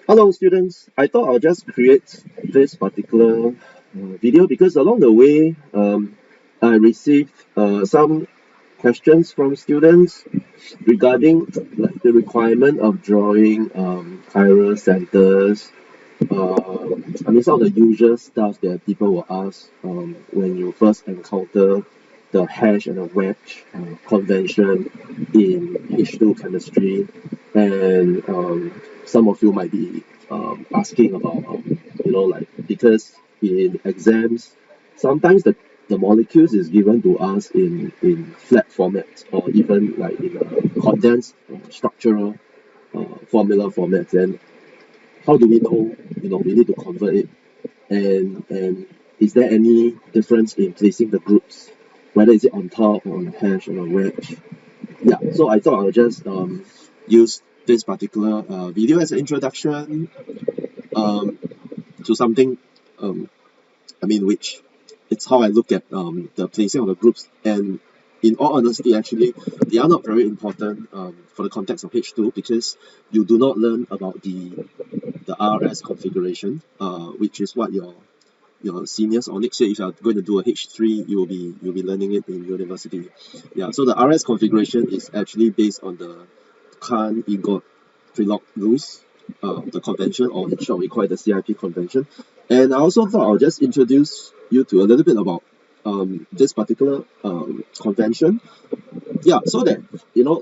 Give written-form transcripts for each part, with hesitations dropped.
Hello students, I thought I'll just create this particular video because along the way I received some questions from students regarding like the requirement of drawing chiral centers. Some of the usual stuff that people will ask when you first encounter the hash and the wedge convention in H2 chemistry, and some of you might be asking about like because in exams sometimes the molecules is given to us in flat format or even like in a condensed structural formula format. Then how do we know we need to convert it, and is there any difference in placing the groups, whether is it on top or on a hash or a wedge? Yeah, so I thought I'll just use this particular video as an introduction to something which it's how I look at the placing of the groups. And in all honesty, actually, they are not very important for the context of H2 because you do not learn about the RS configuration, which is what your seniors or next year, if you're going to do a H3, you'll be learning it in university. Yeah, so the RS configuration is actually based on the Cahn-Ingold-Prelog rules, the convention, or in short we call it the CIP convention. And I also thought I'll just introduce you to a little bit about this particular convention. Yeah, so that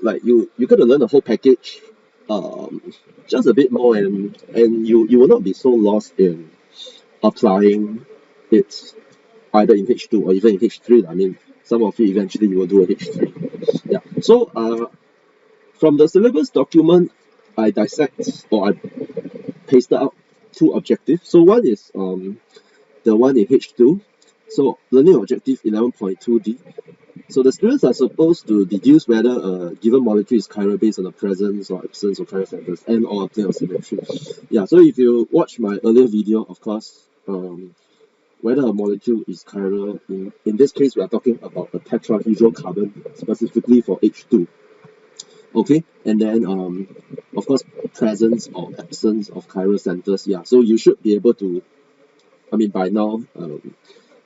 like you got to learn the whole package just a bit more, and you will not be so lost in applying it either in H2 or even in H3. I mean, some of you eventually you will do a H3. Yeah. So from the syllabus document, I dissect or I pasted out two objectives. So one is the one in H2. So learning objective 11.2D. So the students are supposed to deduce whether a given molecule is chiral based on the presence or absence of chiral centers and or a plane of symmetry. Yeah, so if you watch my earlier video, of course, whether a molecule is chiral, in this case we are talking about a tetrahedral carbon specifically for H2. Okay, and then of course presence or absence of chiral centers. Yeah, so you should be able to, by now,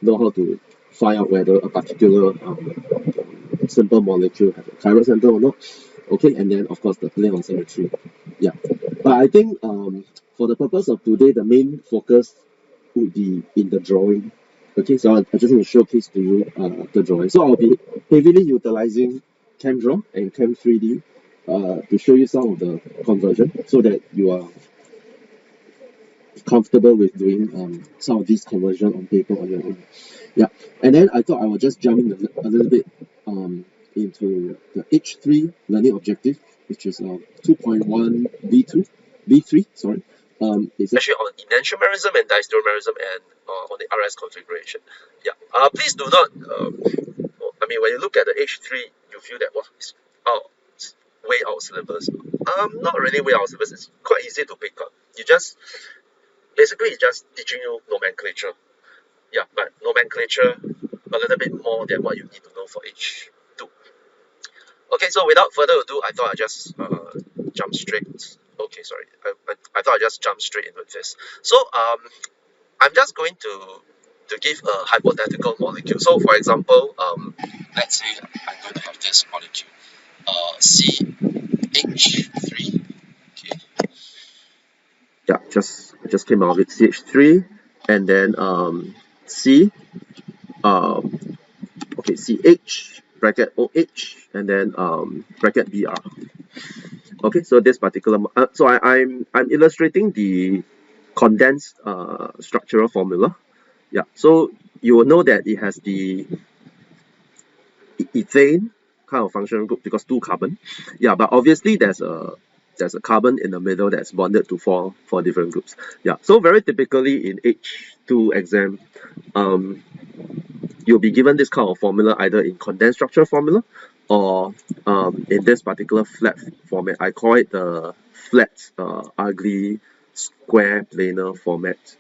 know how to find out whether a particular simple molecule has a chiral center or not. Okay, and then of course the plane of symmetry. Yeah, but I think for the purpose of today, the main focus would be in the drawing. Okay, so I just want to showcase to you the drawing. So I'll be heavily utilizing ChemDraw and Chem3D to show you some of the conversion so that you are comfortable with doing some of these conversion on paper on your own. Yeah, and then I thought I would just jump in a little bit into the H3 learning objective, which is 2.1 B3, sorry. It's Actually on enantiomerism and diastereomerism and on the RS configuration. Yeah. Please do not. When you look at the H3, you feel that it's way out of syllabus. Not really way out of syllabus. It's quite easy to pick up. Basically it's just teaching you nomenclature. Yeah, but nomenclature a little bit more than what you need to know for H2. Okay, so without further ado, I thought I'd just jump straight. Okay, sorry. I thought I'd just jump straight into this. So I'm just going to give a hypothetical molecule. So for example, let's say I'm going to have this molecule, CH3. Okay. Yeah, just came out with CH3, and then C, okay, CH bracket OH, and then bracket BR. Okay, so this particular so I'm illustrating the condensed structural formula. Yeah, so you will know that it has the ethane kind of functional group because 2 carbon. Yeah, but obviously there's a carbon in the middle that's bonded to four different groups. Yeah, so very typically in H2 exam, you'll be given this kind of formula either in condensed structure formula or in this particular flat format. I call it the flat, ugly, square planar format,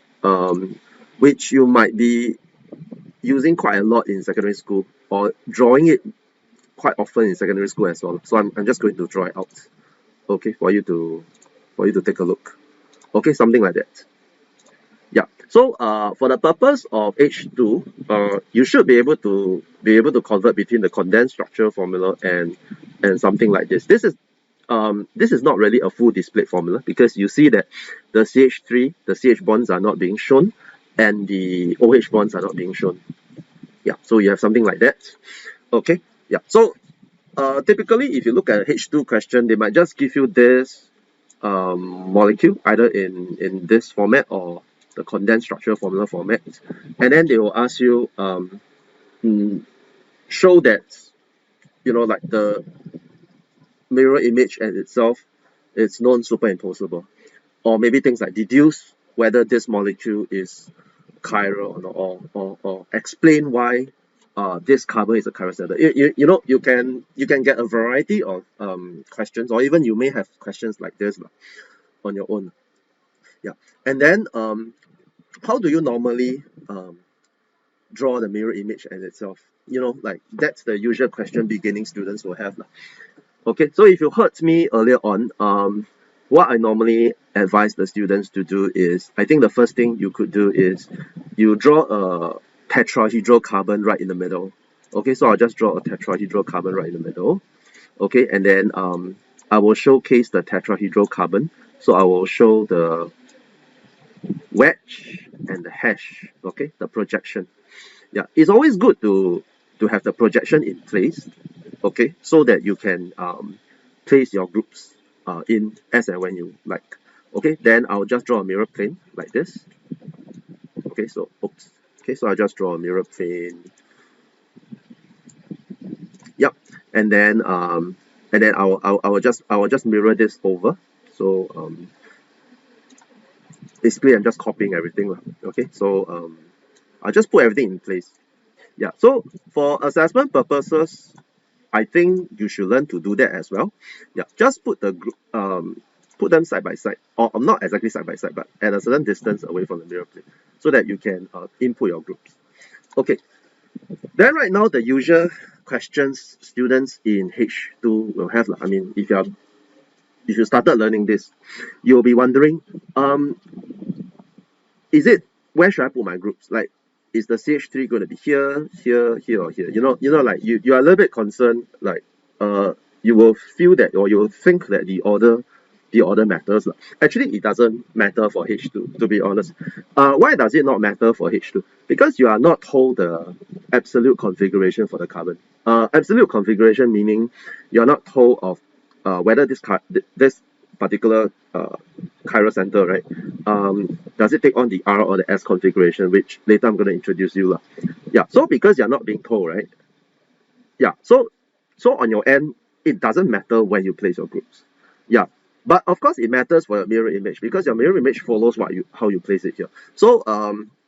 which you might be using quite a lot in secondary school or drawing it quite often in secondary school as well. So I'm just going to draw it out, okay, for you to take a look. Okay, something like that. Yeah. So for the purpose of H2, you should be able to convert between the condensed structure formula and something like this. This is not really a full displayed formula because you see that the CH3, the CH bonds are not being shown, and the OH bonds are not being shown. Yeah, so you have something like that. Okay, yeah. So typically, if you look at a H2 question, they might just give you this molecule either in this format or the condensed structure formula format, and then they will ask you show that like the mirror image and itself is non-superimposable, or maybe things like deduce whether this molecule is chiral or not, or explain why this carbon is a chiral center. You can get a variety of questions, or even you may have questions like this on your own. Yeah, and then how do you normally draw the mirror image and itself? Like that's the usual question beginning students will have. Okay, so if you heard me earlier on, what I normally advise the students to do is, I think the first thing you could do is you draw a tetrahedral carbon right in the middle. Okay, so I'll just draw a tetrahedral carbon right in the middle. Okay, and then I will showcase the tetrahedral carbon. So I will show the wedge and the hash. Okay, the projection. Yeah, it's always good to have the projection in place. Okay, so that you can place your groups in as and when you like. Okay, then I'll just draw a mirror plane like this. Okay, so oops. Okay, so I'll just draw a mirror plane. Yep, and then I will just mirror this over. So basically I'm just copying everything. Okay, so I'll just put everything in place. Yeah, so for assessment purposes, I think you should learn to do that as well. Yeah, just put the group, put them side by side, or not exactly side by side, but at a certain distance away from the mirror plane, so that you can input your groups. Okay, then right now the usual questions students in H2 will have. I mean, if you started learning this, you'll be wondering, is it where should I put my groups? Like, is the CH3 going to be here, here, here, or here? Like you are a little bit concerned. Like, you will feel that, or you will think that the order matters. Actually, it doesn't matter for H2, to be honest. Why does it not matter for H2? Because you are not told the absolute configuration for the carbon. Absolute configuration meaning you're not told of whether this particular chiral center, right? Does it take on the R or the S configuration, which later I'm going to introduce you. Yeah, so because you're not being told, right? Yeah, so on your end, it doesn't matter where you place your groups. Yeah, but of course it matters for your mirror image because your mirror image follows how you place it here. So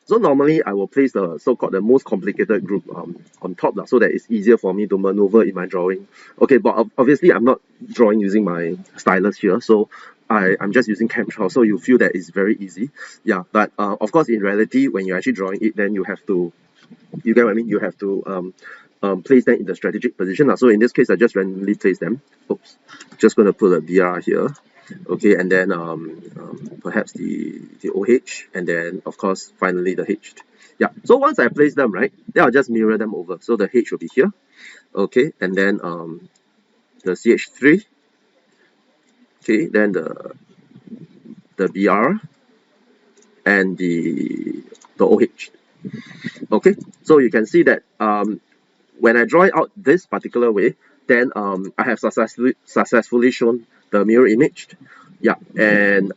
normally I will place the so-called the most complicated group on top so that it's easier for me to maneuver in my drawing. Okay, but obviously I'm not drawing using my stylus here, so I'm just using chemtrail, so you feel that it's very easy. Yeah, but of course in reality when you're actually drawing it, then you have to, you get what I mean? You have to place them in the strategic position. So in this case, I just randomly place them. Oops, just going to put a BR here. Okay, and then perhaps the OH, and then of course finally the H. Yeah, so once I place them, right, then I'll just mirror them over. So the H will be here. Okay, and then the CH3. Okay, then the BR and the OH. Okay, so you can see that when I draw it out this particular way, then I have successfully shown the mirror image. Yeah, and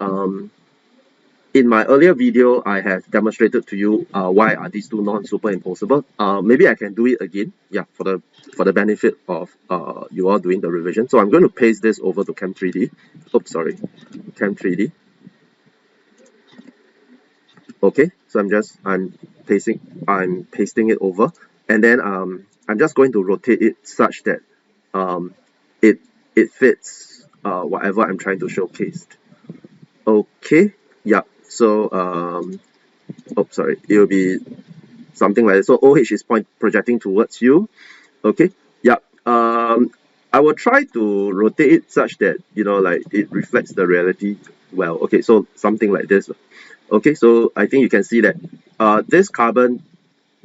in my earlier video, I have demonstrated to you why are these two non-superimposable. Maybe I can do it again, yeah, for the benefit of you all doing the revision. So I'm going to paste this over to Chem3D. Oops, sorry, Chem3D. Okay, so I'm pasting it over, and then I'm just going to rotate it such that it fits whatever I'm trying to showcase. Okay, yeah. So oops, sorry, it will be something like this. So OH is projecting towards you. Okay, yeah. I will try to rotate it such that like it reflects the reality well. Okay, so something like this. Okay, so I think you can see that this carbon,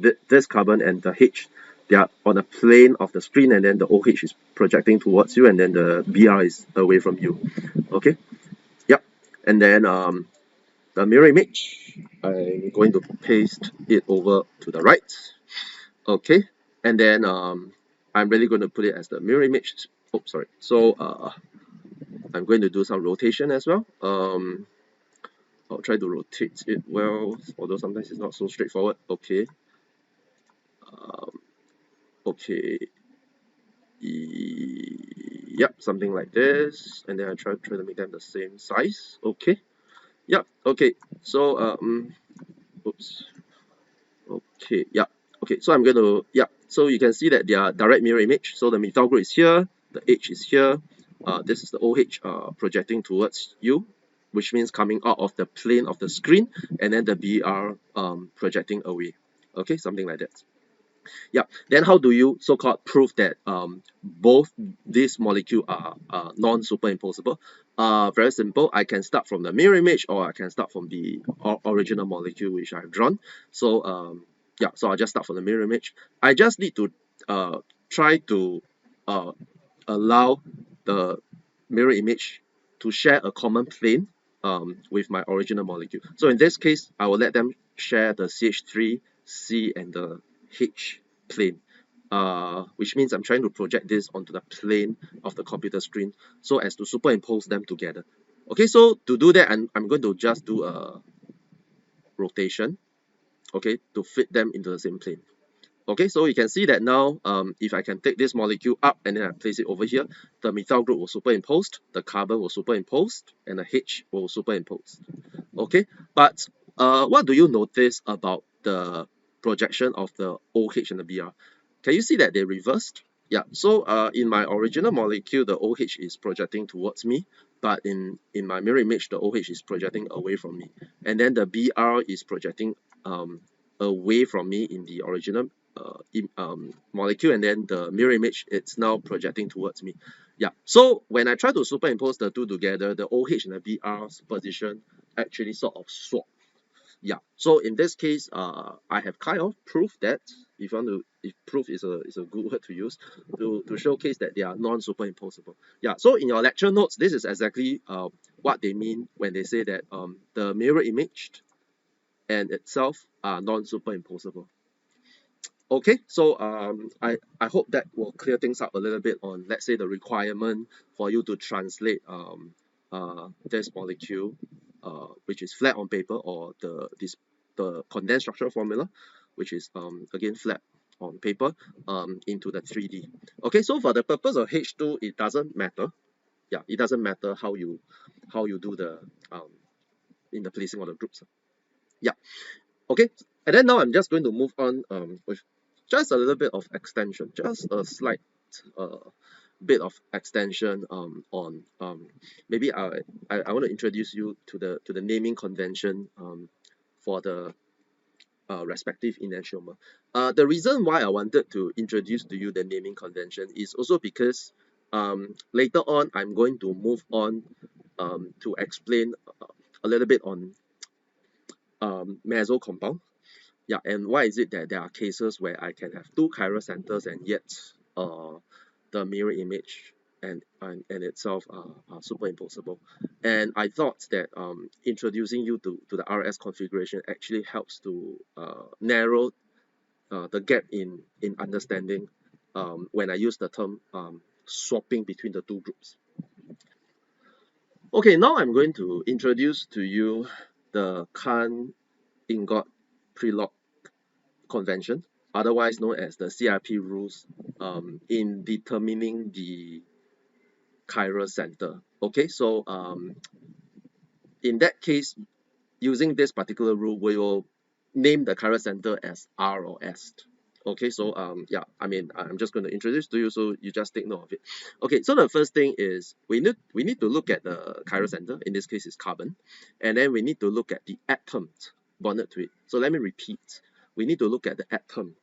this carbon and the H, they are on a plane of the screen, and then the OH is projecting towards you, and then the BR is away from you. Okay, yep. And then the mirror image, I'm going to paste it over to the right. Okay, and then I'm really going to put it as the mirror image. Oh, sorry. So I'm going to do some rotation as well. I'll try to rotate it well, although sometimes it's not so straightforward. Okay. Okay. Yep, something like this, and then I try to make them the same size. Okay. Yep. Okay. So oops. Okay. Yep. Okay. So I'm going to, yeah. So you can see that they are direct mirror image. So the methyl group is here, the H is here. This is the OH projecting towards you, which means coming out of the plane of the screen, and then the BR projecting away. Okay, something like that. Yeah. Then how do you so-called prove that both these molecules are non-superimposable? Very simple. I can start from the mirror image, or I can start from the original molecule which I've drawn. So yeah, so I'll just start from the mirror image. I just need to try to allow the mirror image to share a common plane with my original molecule. So in this case, I will let them share the CH3, C, and the H plane, which means I'm trying to project this onto the plane of the computer screen so as to superimpose them together. Okay, so to do that, I'm going to just do a rotation, okay, to fit them into the same plane. Okay, so you can see that now, if I can take this molecule up and then I place it over here, the methyl group will superimpose, the carbon will superimpose, and the H will superimpose. Okay, but what do you notice about the projection of the OH and the BR? Can you see that they reversed? Yeah, so in my original molecule, the OH is projecting towards me, but in my mirror image, the OH is projecting away from me. And then the BR is projecting away from me in the original molecule, and then the mirror image, it's now projecting towards me. Yeah, so when I try to superimpose the two together, the OH and the BR's position actually sort of swap. Yeah, so in this case, I have kind of proved that, if you want to, if proof is a good word to use, to showcase that they are non-superimposable. Yeah, so in your lecture notes, this is exactly what they mean when they say that the mirror image and itself are non-superimposable. Okay, so I hope that will clear things up a little bit on, let's say, the requirement for you to translate this molecule, which is flat on paper, or the condensed structural formula, which is again flat on paper, into the 3D. Okay, so for the purpose of H2, it doesn't matter. Yeah, it doesn't matter how you do the in the placing of the groups. Yeah. Okay, and then now I'm just going to move on with just a little bit of extension, just a slight uh, bit of extension on maybe I want to introduce you to the naming convention for the respective enantiomer. The reason why I wanted to introduce to you the naming convention is also because later on I'm going to move on to explain a little bit on meso compound. Yeah, and why is it that there are cases where I can have two chiral centers and yet the mirror image and itself are superimposable? And I thought that introducing you to the RS configuration actually helps to narrow the gap in understanding when I use the term swapping between the two groups. Okay, now I'm going to introduce to you the Cahn-Ingold-Prelog convention, otherwise known as the CRP rules, in determining the chiral center. Okay, so in that case, using this particular rule, we will name the chiral center as R or S. Okay, so yeah, I mean, I'm just going to introduce to you, so you just take note of it. Okay, so the first thing is we need to look at the chiral center. In this case, is carbon, and then we need to look at the atoms bonded to it. So let me repeat: we need to look at the atom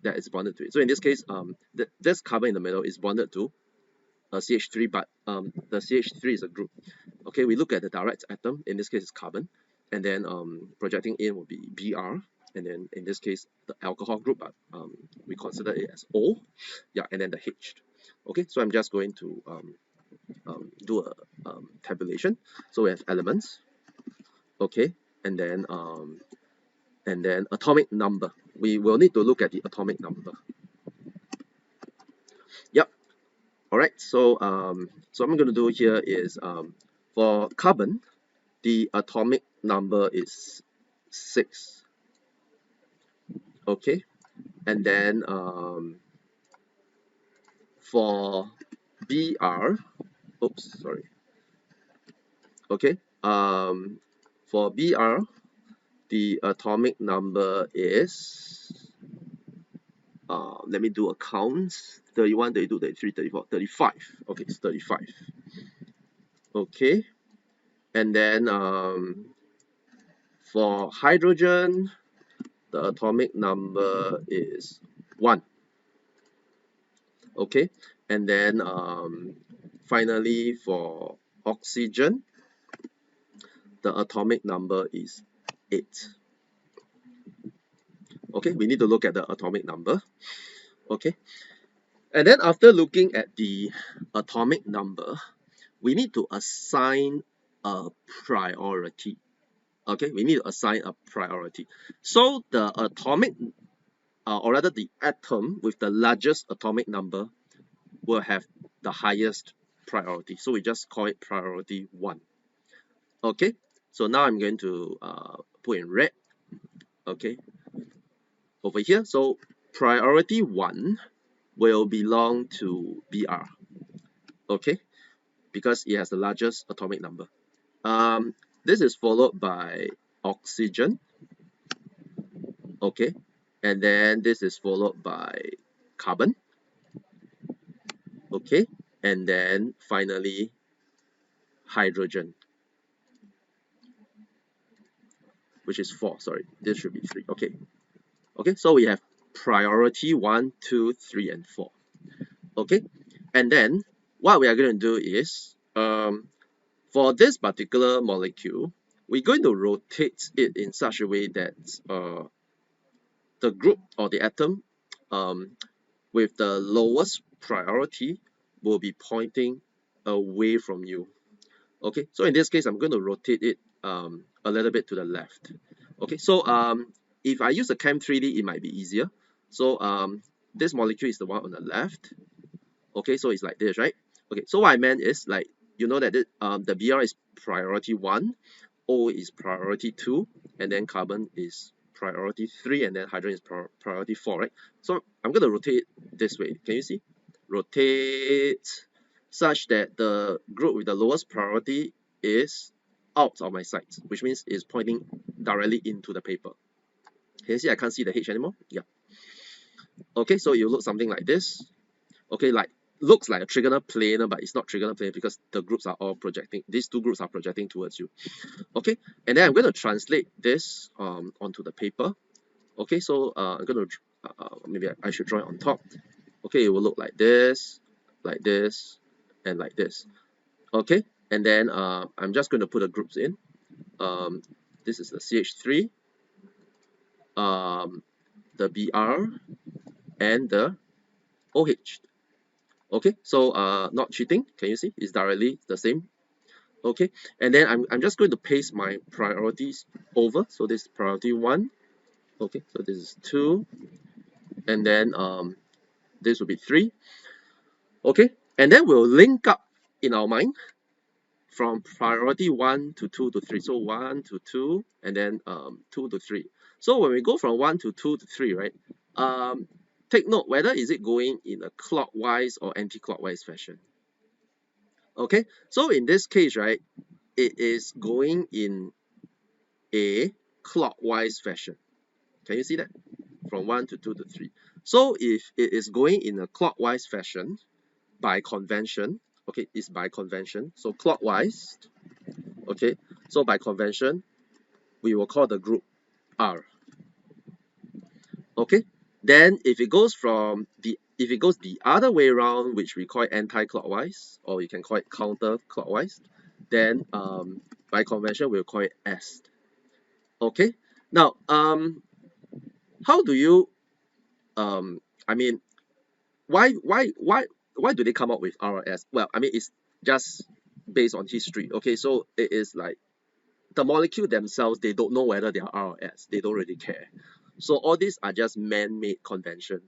that is bonded to it. So in this case, this carbon in the middle is bonded to CH3, but the CH3 is a group. Okay, we look at the direct atom, in this case it's carbon, and then projecting in will be Br, and then in this case the alcohol group, but we consider it as O, yeah, and then the H. Okay, so I'm just going to do a tabulation. So we have elements, okay, and then atomic number. We will need to look at the atomic number. Yep. All right. So so what I'm going to do here is for carbon, the atomic number is 6. Okay, and then for Br, oops, sorry. Okay, for Br, the atomic number is let me do a count. 31, 32, 33, 34, 35. Okay, it's 35. Okay, and then for hydrogen, the atomic number is 1. Okay, and then finally for oxygen, the atomic number is 8. Okay, we need to look at the atomic number. Okay, and then after looking at the atomic number, we need to assign a priority. Okay, we need to assign a priority. So the atomic, or rather the atom with the largest atomic number will have the highest priority. So we just call it priority 1. Okay, so now I'm going to put in red. Okay, over here. So priority 1 will belong to Br. Okay, because it has the largest atomic number. This is followed by oxygen. Okay, and then this is followed by carbon. Okay, and then finally hydrogen, which is 4. Sorry, this should be 3. Okay, okay, so we have priority 1, 2, 3, and 4. Okay, and then what we are going to do is for this particular molecule, we're going to rotate it in such a way that the group or the atom with the lowest priority will be pointing away from you. Okay, so in this case, I'm going to rotate it a little bit to the left. Okay, so if I use a Chem3D, it might be easier. So this molecule is the one on the left. Okay, so it's like this, right? Okay, so what I meant is, like, you know that the Br is priority 1, O is priority 2, and then carbon is priority 3, and then hydrogen is priority 4, right? So I'm going to rotate it this way. Can you see? Rotate such that the group with the lowest priority is out of my sight, which means it's pointing directly into the paper. Can you see I can't see the H anymore? Yeah. Okay, so it will look something like this. Okay, like looks like a trigonal planar, but it's not trigonal planar because the groups are all projecting. These two groups are projecting towards you. Okay, and then I'm going to translate this onto the paper. Okay, so I'm going to maybe I should draw it on top. Okay, it will look like this, and like this. Okay, and then I'm just going to put the groups in. This is the CH3, the Br, and the OH. Okay, so not cheating. Can you see? It's directly the same. Okay, and then I'm just going to paste my priorities over. So this is priority 1. Okay, so this is 2, and then this will be 3. Okay, and then we'll link up in our mind from priority 1 to 2 to 3. So 1 to 2, and then 2 to 3. So when we go from 1 to 2 to 3, right? Take note whether is it going in a clockwise or anti-clockwise fashion. Okay, so in this case, right, it is going in a clockwise fashion. Can you see that? From 1 to 2 to 3. So if it is going in a clockwise fashion, by convention, okay, it's by convention, so clockwise, okay, so by convention, we will call the group R. Okay, then if it goes from the if it goes the other way around, which we call anti-clockwise, or you can call it counter-clockwise, then by convention we'll call it est. Okay. Now, how do you I mean, why do they come up with RRS? Well, I mean, it's just based on history. Okay, so it is like the molecule themselves, they don't know whether they are RRS. They don't really care. So all these are just man-made convention.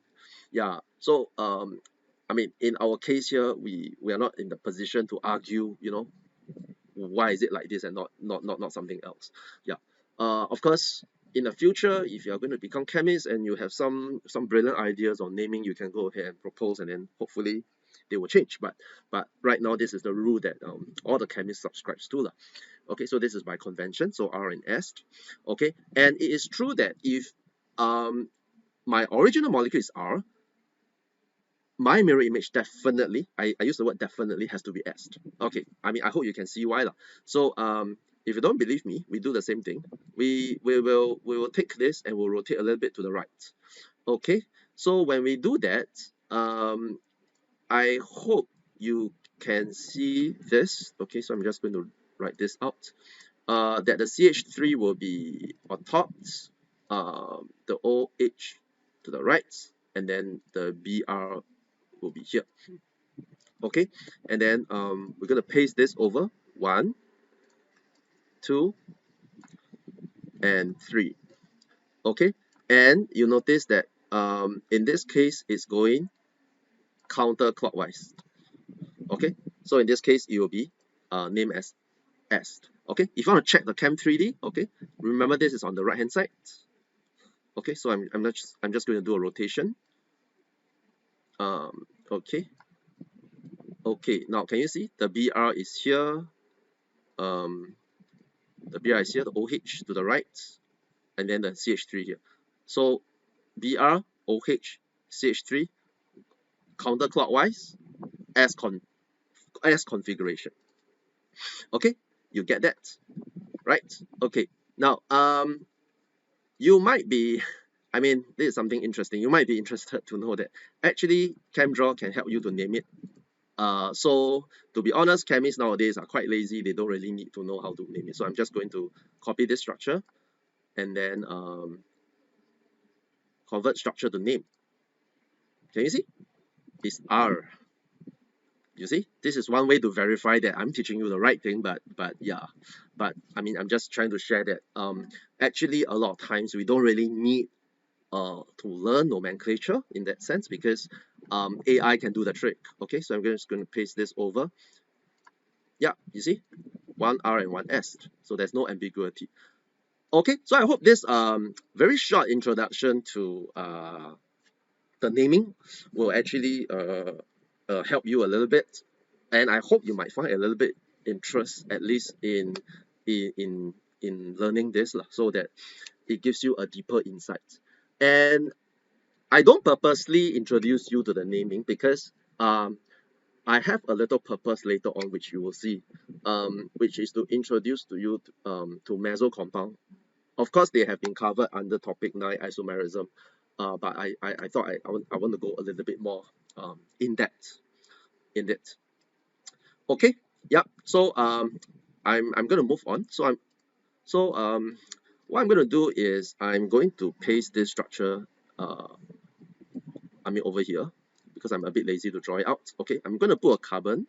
Yeah. So I mean, in our case here, we are not in the position to argue, you know, why is it like this and not something else. Yeah. Of course, in the future, if you are going to become chemists and you have some brilliant ideas on naming, you can go ahead and propose, and then hopefully they will change. But right now, this is the rule that all the chemists subscribes to lah. Okay, so this is by convention, so R and S. Okay, and it is true that if my original molecule is R, my mirror image definitely, I use the word definitely, has to be S. Okay, I mean, I hope you can see why lah. So if you don't believe me, we do the same thing. We will take this and we'll rotate a little bit to the right. Okay, so when we do that, I hope you can see this. Okay, so I'm just going to write this out. That the CH3 will be on top, the OH to the right, and then the BR will be here. Okay, and then we're going to paste this over 1, 2, and 3. Okay, and you notice that in this case it's going counterclockwise. Okay, so in this case it will be named as S. Okay, if you want to check the Chem 3D, okay, remember this is on the right hand side. Okay, so I'm just going to do a rotation. Okay. Okay, now can you see the BR is here? The BR is here, the OH to the right, and then the CH3 here. So BR, OH, CH3, counterclockwise, as configuration. Okay, you get that, right? Okay, now you might be, I mean, this is something interesting. You might be interested to know that actually ChemDraw can help you to name it. So to be honest, chemists nowadays are quite lazy. They don't really need to know how to name it. So I'm just going to copy this structure and then convert structure to name. Can you see? It's R. You see, this is one way to verify that I'm teaching you the right thing. But yeah, but I mean, I'm just trying to share that actually a lot of times we don't really need to learn nomenclature in that sense, because AI can do the trick. Okay, so I'm just going to paste this over. Yeah, you see, one R and one S, so there's no ambiguity. Okay, so I hope this very short introduction to the naming will actually help you a little bit, and I hope you might find a little bit interest, at least in learning this so that it gives you a deeper insight. And I don't purposely introduce you to the naming because I have a little purpose later on, which you will see, which is to introduce to you to meso compound. Of course, they have been covered under topic 9, isomerism, but I thought I want to go a little bit more in depth in it. Okay, yeah. So I'm going to move on. So what I'm going to do is I'm going to paste this structure. I mean over here, because I'm a bit lazy to draw it out. Okay, I'm going to put a carbon.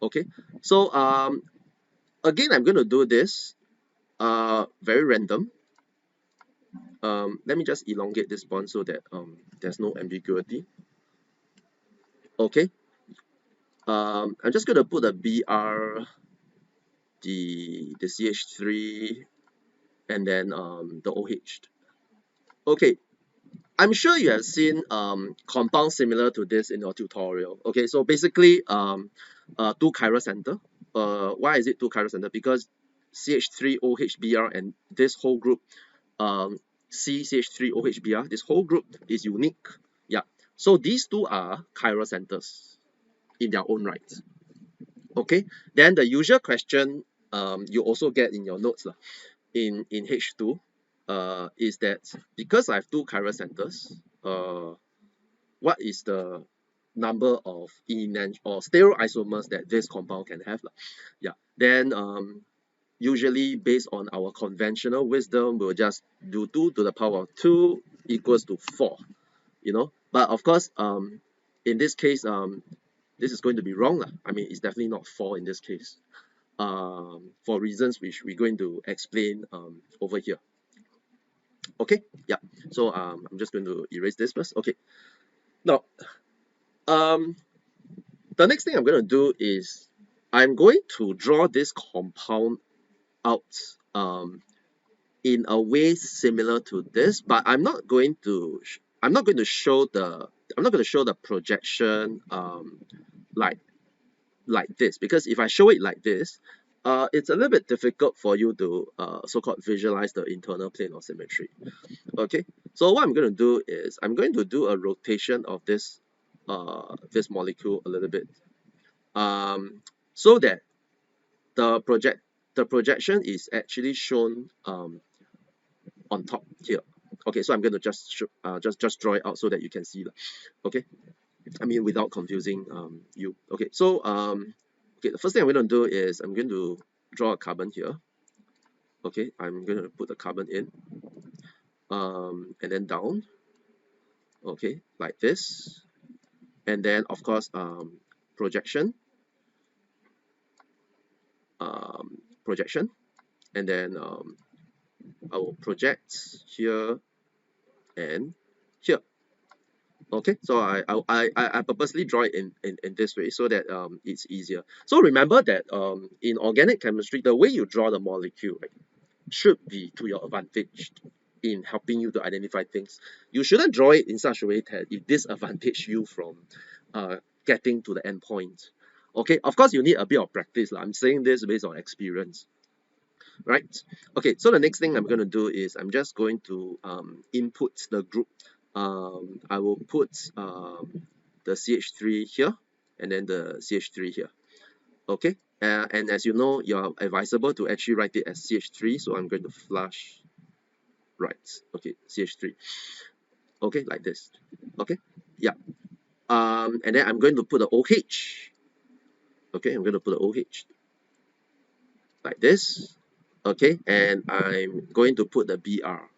Okay, so again I'm going to do this very random. Let me just elongate this bond so that there's no ambiguity. Okay, I'm just going to put a BR, the CH3, and then the OH. Okay, I'm sure you have seen compounds similar to this in your tutorial. Okay, so basically 2 chiral center. Why is it 2 chiral center? Because CH3OHBr and this whole group CH3OHBr, this whole group is unique. Yeah, so these two are chiral centers in their own right. Okay, then the usual question you also get in your notes in H2 is that because I have 2 chiral centers, what is the number of or stereoisomers that this compound can have. Yeah. Then usually based on our conventional wisdom, we'll just do 2 to the power of 2 equals to 4, you know. But of course, in this case, this is going to be wrong. I mean, it's definitely not 4 in this case, for reasons which we're going to explain over here. Okay, yeah. So I'm just going to erase this first. Okay. Now, the next thing I'm going to do is I'm going to draw this compound out in a way similar to this, but I'm not going to show the projection like this, because if I show it like this, it's a little bit difficult for you to so-called visualize the internal plane of symmetry. Okay, so what I'm going to do is I'm going to do a rotation of this molecule a little bit, so that the projection is actually shown on top here. Okay, so I'm going to just draw it out so that you can see. Okay, I mean, without confusing you. Okay, so okay, the first thing I'm going to do is I'm going to draw a carbon here. Okay, I'm going to put the carbon in, and then down. Okay, like this, and then of course projection, and then I will project here and here. Okay, so I purposely draw it in this way so that it's easier. So remember that in organic chemistry, the way you draw the molecule, right, should be to your advantage in helping you to identify things. You shouldn't draw it in such a way that it disadvantages you from getting to the end point. Okay, of course you need a bit of practice. I'm saying this based on experience, right? Okay, so the next thing I'm going to do is I'm just going to input the group. I will put the CH3 here and then the CH3 here. Okay, and as you know, you're advisable to actually write it as CH3, so I'm going to flush right. Okay, CH3. Okay, like this. Okay, yeah. And then I'm going to put the OH. Okay, I'm going to put the OH like this. Okay, and I'm going to put the BR.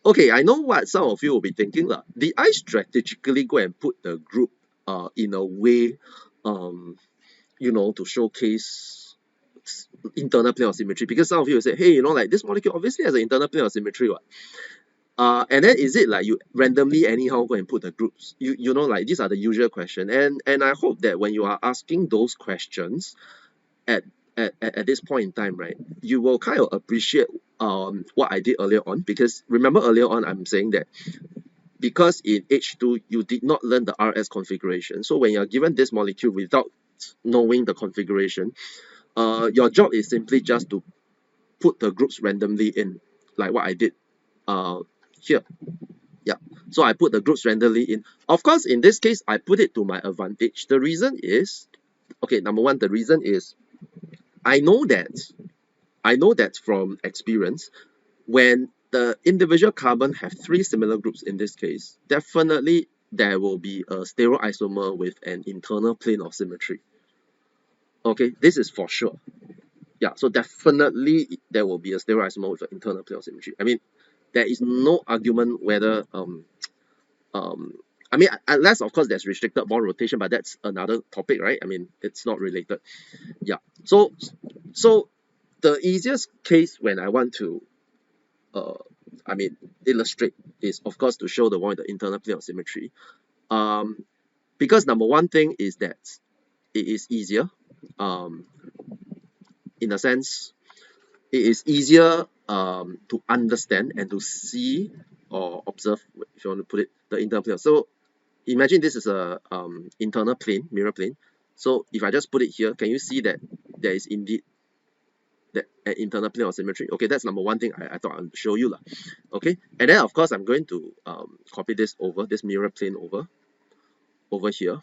Okay, I know what some of you will be thinking. Did I strategically go and put the group in a way, you know, to showcase internal plane of symmetry? Because some of you will say, hey, you know, like this molecule obviously has an internal plane of symmetry. And then is it like you randomly anyhow go and put the groups? You know, like these are the usual questions. And I hope that when you are asking those questions at this point in time, right, you will kind of appreciate what I did earlier on. Because remember earlier on, I'm saying that because in H2 you did not learn the RS configuration, so when you're given this molecule without knowing the configuration, your job is simply just to put the groups randomly in, like what I did here. Yeah, so I put the groups randomly in. Of course, in this case, I put it to my advantage. The reason is, okay, number one, the reason is I know that from experience, when the individual carbon have 3 similar groups in this case, definitely there will be a stereoisomer with an internal plane of symmetry. Okay, this is for sure. Yeah, so definitely there will be a stereoisomer with an internal plane of symmetry. I mean, there is no argument whether I mean, unless of course there's restricted bond rotation, but that's another topic, right? I mean, it's not related. Yeah, so the easiest case when I want to I mean, illustrate is of course to show the one with the internal plane of symmetry, because number one thing is that it is easier, in a sense it is easier to understand and to see or observe, if you want to put it, the internal plane. So imagine this is a internal plane, mirror plane. So if I just put it here, can you see that there is indeed that an internal plane of symmetry? Okay, that's number one thing I thought I'd show you. Okay, and then of course I'm going to copy this over, this mirror plane over here.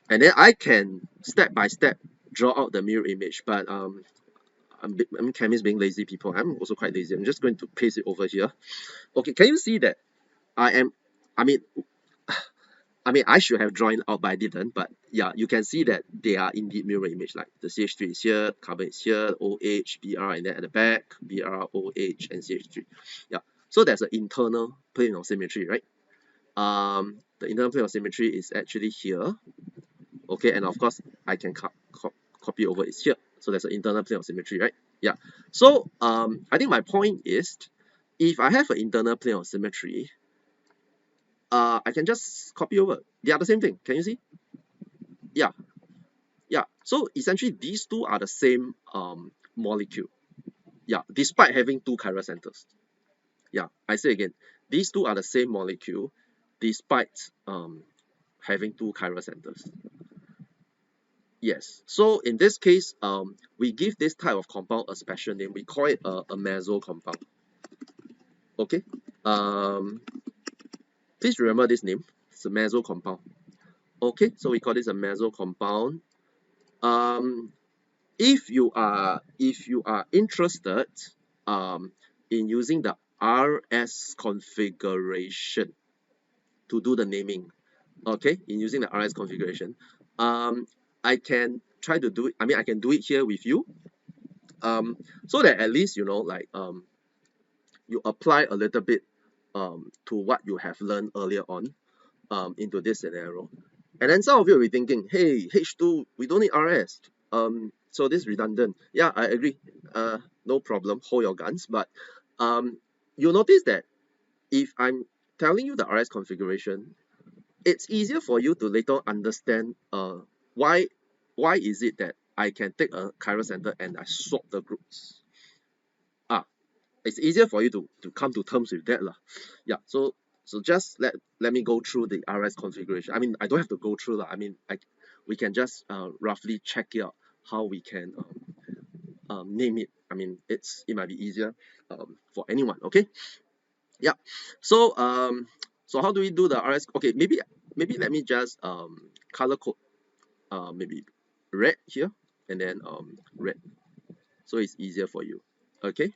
And then I can step by step draw out the mirror image, but I'm chemists being lazy people. I'm also quite lazy. I'm just going to paste it over here. Okay, can you see that I am I mean, I should have drawn out, but I didn't. But yeah, you can see that they are indeed mirror image. Like the CH3 is here, carbon is here, OH, Br, and then at the back, Br, OH, and CH3. Yeah. So there's an internal plane of symmetry, right? The internal plane of symmetry is actually here. Okay, and of course I can copy over is here. So there's an internal plane of symmetry, right? Yeah. So I think my point is, if I have an internal plane of symmetry, I can just copy over. They are the same thing. Can you see? Yeah, yeah. So essentially, these two are the same molecule. Yeah, despite having two chiral centers. Yeah, I say again, these two are the same molecule, despite having two chiral centers. Yes. So in this case, we give this type of compound a special name. We call it a meso compound. Okay. Um, please remember this name. It's a meso compound. Okay. So we call this a meso compound. Um, if you are interested in using the RS configuration to do the naming, okay, in using the RS configuration, I can try to do it. I mean, I can do it here with you, so that at least like you apply a little bit to what you have learned earlier on into this scenario. And then some of you will be thinking, hey, H2, we don't need RS. So this is redundant. Yeah, I agree. No problem. Hold your guns. But you'll notice that if I'm telling you the RS configuration, it's easier for you to later understand why is it that I can take a chiral center and I swap the groups. It's easier for you to come to terms with that lah. Yeah, so just let me go through the RS configuration. I mean, I don't have to go through lah. I mean, we can just roughly check it out how we can name it. I mean, it might be easier for anyone. Okay. Yeah. So how do we do the RS? Okay, maybe let me just color code maybe red here, and then red, so it's easier for you. Okay.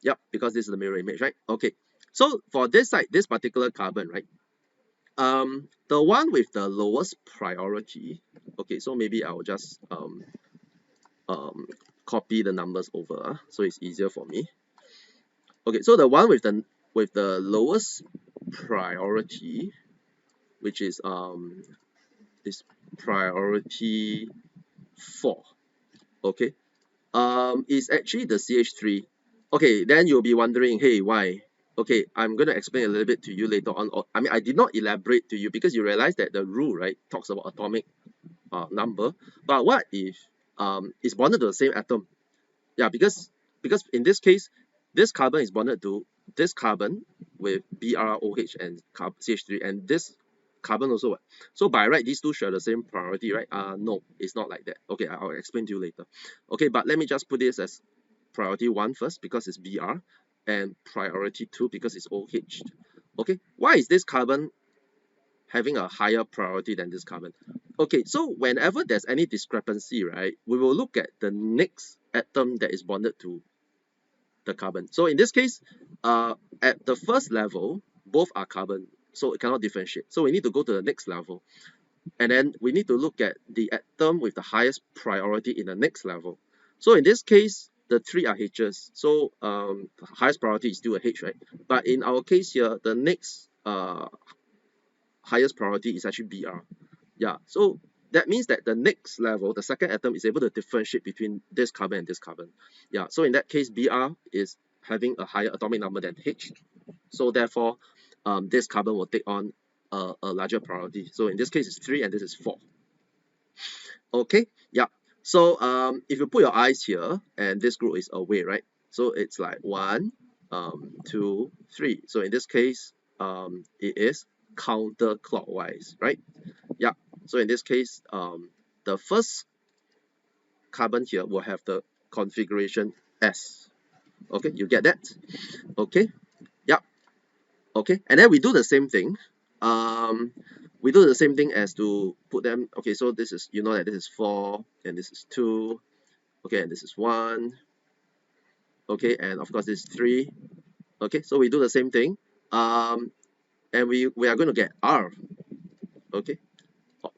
Yep, because this is the mirror image, right? Okay. So for this side, this particular carbon, right? The one with the lowest priority. Okay, so maybe I will just um, copy the numbers over, so it's easier for me. Okay, so the one with the lowest priority, which is this priority 4. Okay, is actually the CH3. Okay, then you'll be wondering, hey, why? Okay, I'm going to explain a little bit to you later on. I mean, I did not elaborate to you because you realize that the rule, right, talks about atomic number. But what if it's bonded to the same atom? Yeah, because in this case, this carbon is bonded to this carbon with BrOH and CH3, and this carbon also. So by right, these two share the same priority, right? No, it's not like that. Okay, I'll explain to you later. Okay, but let me just put this as priority 1 first because it's Br, and priority 2 because it's OH. Okay, why is this carbon having a higher priority than this carbon? Okay, so whenever there's any discrepancy, right, we will look at the next atom that is bonded to the carbon. So in this case, at the first level, both are carbon, so it cannot differentiate. So we need to go to the next level, and then we need to look at the atom with the highest priority in the next level. So in this case, the 3 are H's, so the highest priority is still a H, right? But in our case here, the next highest priority is actually Br. Yeah, so that means that the next level, the second atom is able to differentiate between this carbon and this carbon. Yeah, so in that case, Br is having a higher atomic number than H. So therefore, this carbon will take on a larger priority. So in this case, it's 3 and this is 4. Okay, yeah. So if you put your eyes here, and this group is away, right? So it's like 1, 2, 3. So in this case, it is counterclockwise, right? Yeah. So in this case, the first carbon here will have the configuration S. Okay, you get that? Okay. Yeah. Okay, and then we do the same thing. We do the same thing as to put them. Okay, so this is, that this is 4 and this is 2. Okay, and this is 1. Okay, and of course this is 3. Okay, so we do the same thing. And we are going to get R, okay,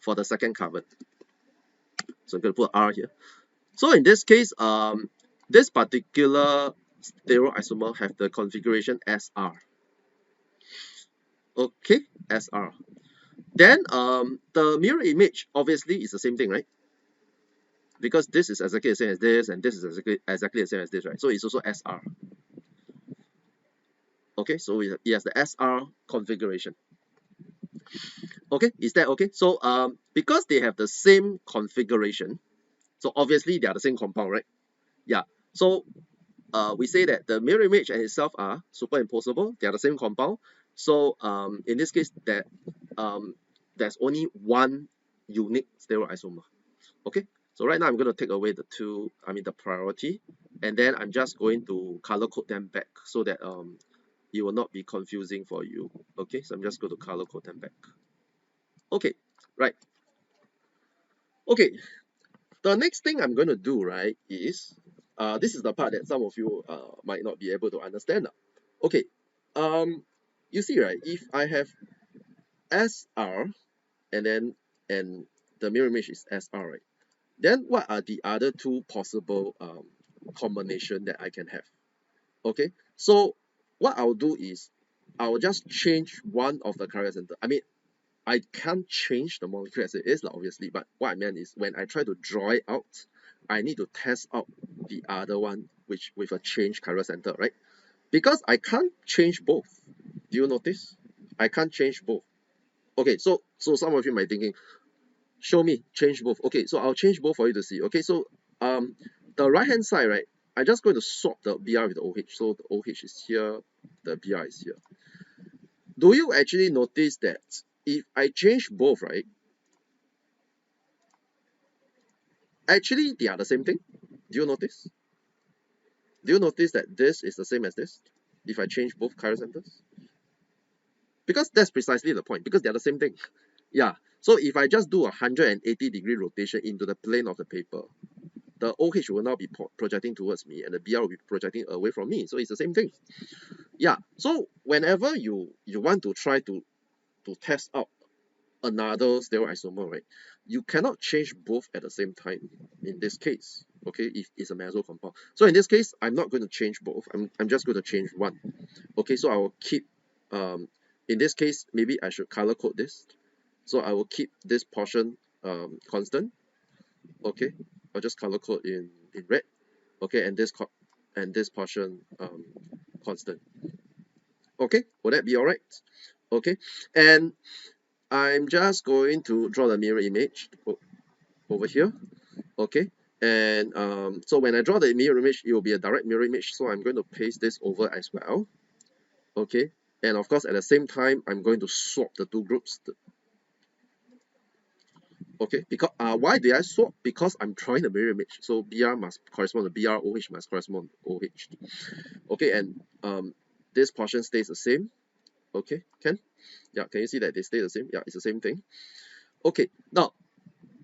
for the second carbon. So I'm going to put R here. So in this case, this particular stereoisomer have the configuration SR. Okay, SR. Then the mirror image obviously is the same thing, right? Because this is exactly the same as this, and this is exactly the same as this, right? So it's also SR. Okay, so it has the SR configuration. Okay, is that okay? So because they have the same configuration, so obviously they are the same compound, right? Yeah. So we say that the mirror image and itself are superimposable. They are the same compound. So in this case, that there's only one unique stereoisomer. Okay. So right now I'm going to take away the priority, and then I'm just going to color code them back so that it will not be confusing for you. Okay. So I'm just going to color code them back. Okay. Right. Okay. The next thing I'm going to do, right, is this is the part that some of you might not be able to understand. Okay, you see, right, if I have SR and then and the mirror image is SR, right, then what are the other two possible combination that I can have? Okay, so what I'll do is I'll just change one of the chiral center. I mean, I can't change the molecule as it is, obviously, but what I meant is when I try to draw it out, I need to test out the other one which with a change chiral center, right? Because I can't change both. Do you notice? I can't change both. Okay, so some of you might thinking, show me, change both. Okay, so I'll change both for you to see. Okay, so the right hand side, right, I'm just going to swap the BR with the OH. So the OH is here, the BR is here. Do you actually notice that if I change both, right, actually they are the same thing? Do you notice? Do you notice that this is the same as this if I change both chiral centers? Because that's precisely the point, because they're the same thing. Yeah, so if I just do a 180-degree rotation into the plane of the paper, the OH will now be projecting towards me and the BR will be projecting away from me. So it's the same thing. Yeah, so whenever you want to try to test out another stereoisomer, right, you cannot change both at the same time in this case, okay, if it's a meso compound. So in this case, I'm not going to change both. I'm just going to change one. Okay, so I will keep, in this case, maybe I should color code this. So I will keep this portion constant. Okay, I'll just color code in red. Okay, and this portion constant. Okay, will that be all right? Okay, and I'm just going to draw the mirror image over here. Okay, and so when I draw the mirror image, it will be a direct mirror image. So I'm going to paste this over as well. Okay, and of course at the same time I'm going to swap the two groups. Okay, because why did I swap? Because I'm drawing the mirror image. So BR must correspond to BR, OH must correspond to OH. Okay, and this portion stays the same. Okay, can you see that they stay the same? Yeah, it's the same thing. Okay, now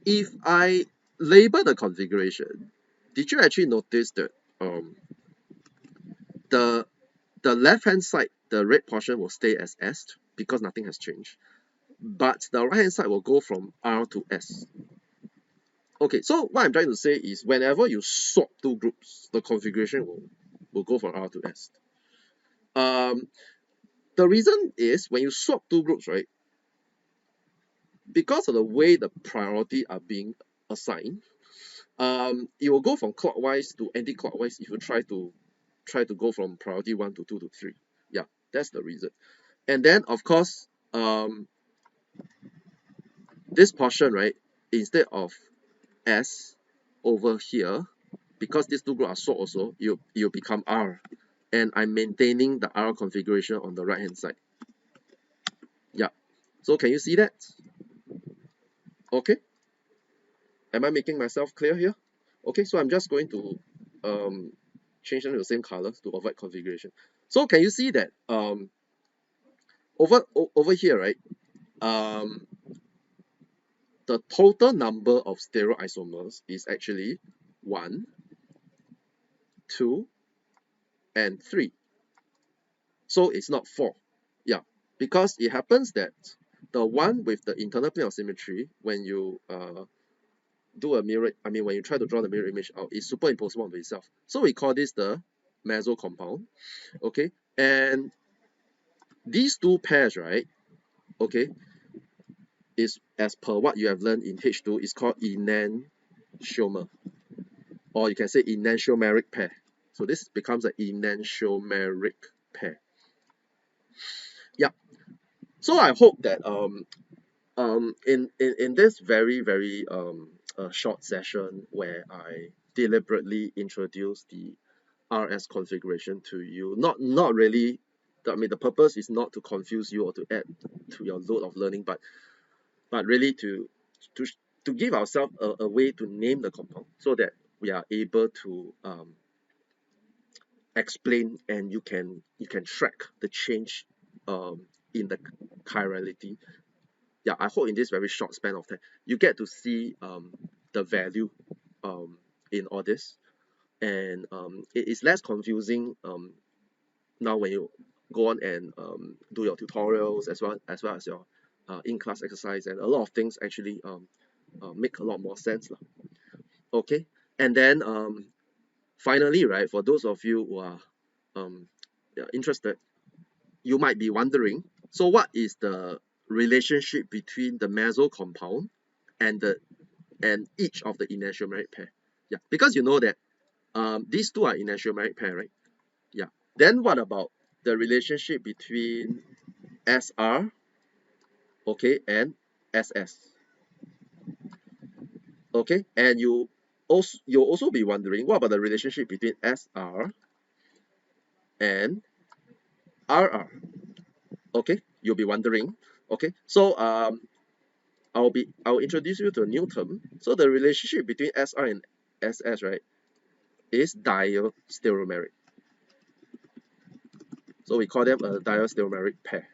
if I label the configuration, did you actually notice that the left hand side, the red portion will stay as S because nothing has changed, but the right hand side will go from R to S. Okay, so what I'm trying to say is whenever you swap two groups, the configuration will go from R to S. The reason is when you swap two groups, right, because of the way the priority are being assigned, it will go from clockwise to anti-clockwise if you try to go from priority 1 to 2 to 3. Yeah, that's the reason. And then of course, this portion, right, instead of S over here, because these two groups are swapped also, you become R, and I'm maintaining the R configuration on the right hand side. Yeah, so can you see that? Okay, am I making myself clear here? Okay, so I'm just going to change them to the same colors to avoid configuration. So can you see that over here, right, the total number of stereoisomers is actually 1, 2, and 3. So it's not 4. because it happens that the one with the internal plane of symmetry, when you do a mirror, when you try to draw the mirror image out, is superimposable onto itself. So we call this the meso compound. Okay, and these two pairs, right? Okay, is as per what you have learned in H2 is called enantiomer, or you can say enantiomeric pair. So this becomes an enantiomeric pair. Yeah. So I hope that in this very short session where I deliberately introduce the RS configuration to you, not really. The purpose is not to confuse you or to add to your load of learning, but really to to give ourselves a way to name the compound so that we are able to explain, and you can track the change in the chirality. Yeah, I hope in this very short span of time you get to see the value in all this, and it is less confusing now when you go on and do your tutorials as well as your in-class exercise, and a lot of things actually make a lot more sense lah. Okay, and then finally, right, for those of you who are interested, you might be wondering, so what is the relationship between the meso compound and each of the enantiomeric pair? Yeah, because you know that these two are enantiomeric pair, right? Yeah. Then what about the relationship between SR, okay, and SS? Okay, and you'll also be wondering, what about the relationship between SR and RR? Okay, you'll be wondering. Okay, so I'll introduce you to a new term. So the relationship between SR and SS, right, is diastereomeric. So we call them a diastereomeric pair.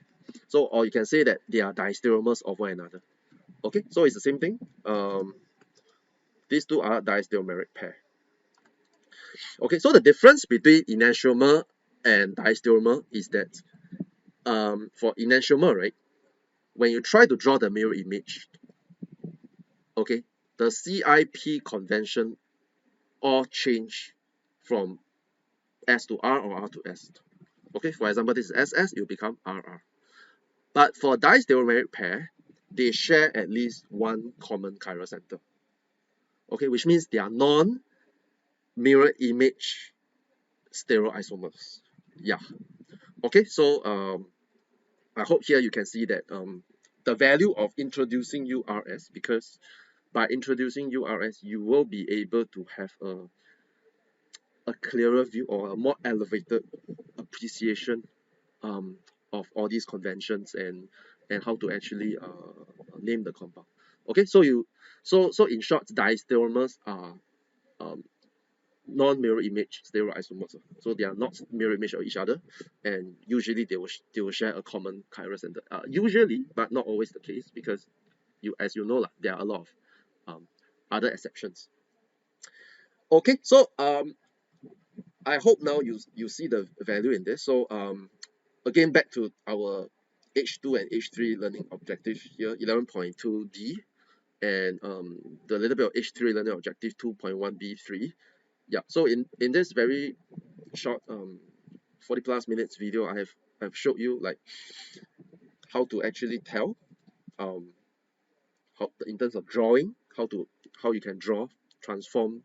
So, or you can say that they are diastereomers of one another. Okay, so it's the same thing. These two are diastereomeric pair. Okay, so the difference between enantiomer and diastereomer is that for enantiomer, right, when you try to draw the mirror image, okay, the CIP convention all change from S to R or R to S. Okay, for example, this is SS, it will become RR. But for diastereomeric pair, they share at least one common chiral center. Okay, which means they are non-mirror image stereoisomers. Yeah. Okay, so I hope here you can see that the value of introducing URS, because by introducing URS, you will be able to have a clearer view or a more elevated appreciation of all these conventions and how to actually name the compound. Okay, so in short, diastereomers are non-mirror image stereoisomers. So they are not mirror image of each other, and usually they will share a common chiral center. Usually, but not always the case, because as you know, there are a lot of other exceptions. Okay, so I hope now you see the value in this. So again, back to our H2 and H3 learning objective here, 11.2D, and the little bit of H3 learning objective 2.1B3. Yeah, so in this very short 40 plus minutes video, I've showed you like how to actually tell how, in terms of drawing, how you can draw, transform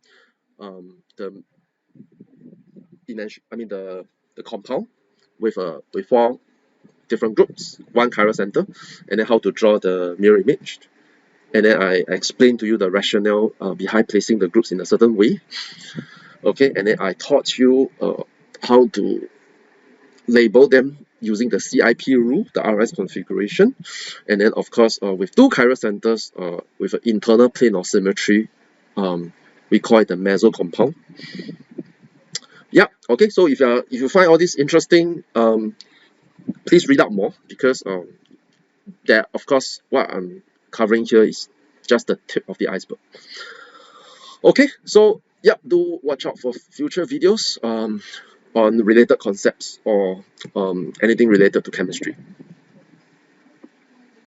the the compound with four different groups, one chiral center, and then how to draw the mirror image. And then I explained to you the rationale behind placing the groups in a certain way. Okay, and then I taught you how to label them using the CIP rule, the RS configuration, and then of course with two chiral centers with an internal plane of symmetry, we call it the meso compound. Yeah, okay, so if you find all this interesting, please read up more, because that, of course, what I'm covering here is just the tip of the iceberg. Okay, so yeah, do watch out for future videos on related concepts or anything related to chemistry.